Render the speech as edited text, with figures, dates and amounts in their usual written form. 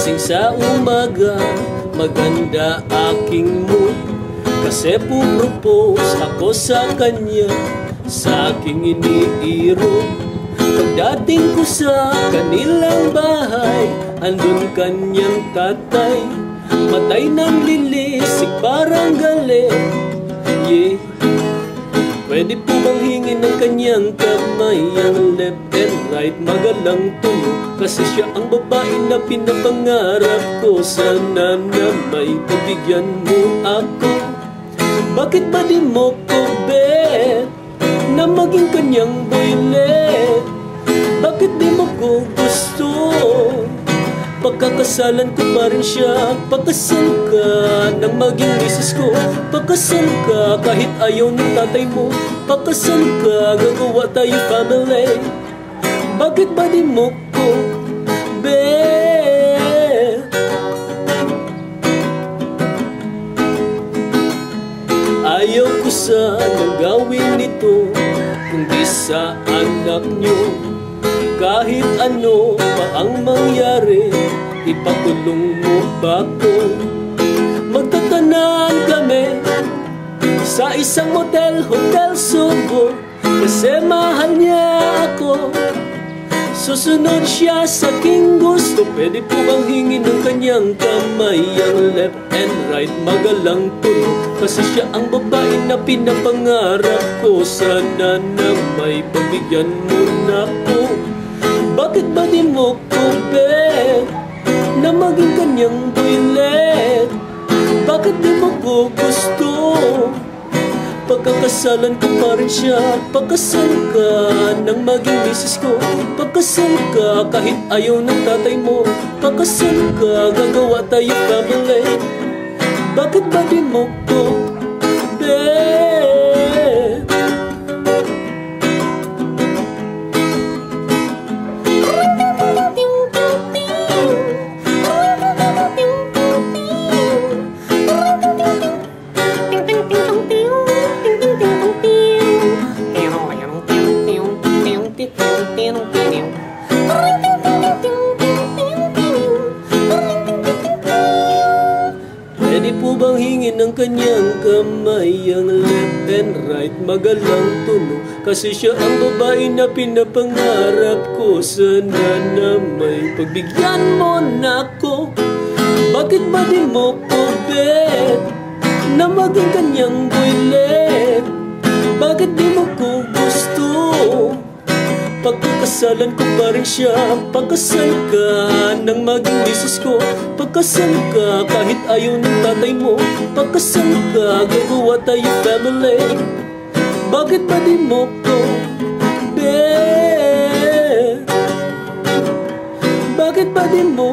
Gising sa umaga, maganda aking mood, kasi pupropose ako sa kanya, sa aking iniiro. Pagdating ko sa kanilang bahay, andun kanyang tatay, matay ng lilisik parang galit. Yeah. Pwede po bang hingin ng kanyang kamay, ang left and right magalang tunog, kasi siya ang babae na pinapangarap ko. Sana na may pagbigyan mo ako. Bakit ba di mo ko bet na maging kanyang boylet? Bakit di mo ko gusto? Pagkakasalan ko pa rin siya. Pakasal ka nang maging misis ko. Pakasal ka kahit ayaw ng tatay mo. Pakasal ka, gagawa tayo family. Bakit ba di mo ko bet? Ayaw ko sanang gawin ito, kundi sa anak nyo. Kahit ano pa ang mangyari, ipakulong mo ba ko? Magtatanan kami sa isang motel, Hotel Subo, kasi mahal niya ako. Susunod siya sa aking gusto. Pwede po bang hingin ng kanyang kamay, ang left and right magalang tunog, kasi siya ang babae na pinapangarap ko. Sana na may pagbigyan mo na ko. Bakit ba di mo ko bet na maging kanyang boylet? Bakit di mo ko gusto? Pagkakasalan ko pa rin siya. Pakasal ka nang maging misis ko. Pakasal ka kahit ayaw ng tatay mo. Pakasal ka, gagawa tayo family. Bakit ba di mo ko bet? Pwede po bang hingin ng kanyang kamay, ang left and right magalang tunog, kasi siya ang babae na pinapangarap ko. Sana na may pagbigyan mo na ko. Bakit ba di mo ko bet na maging kanyang boylet? Bakit di mo ko gusto? Pagkakasalan ko pa rin siya. Pagkasal ka nang maging misis ko. Pagkasal ka kahit ayaw ng tatay mo. Pagkasal ka, gagawa tayo family. Bakit ba di mo ko bet? Bakit ba di mo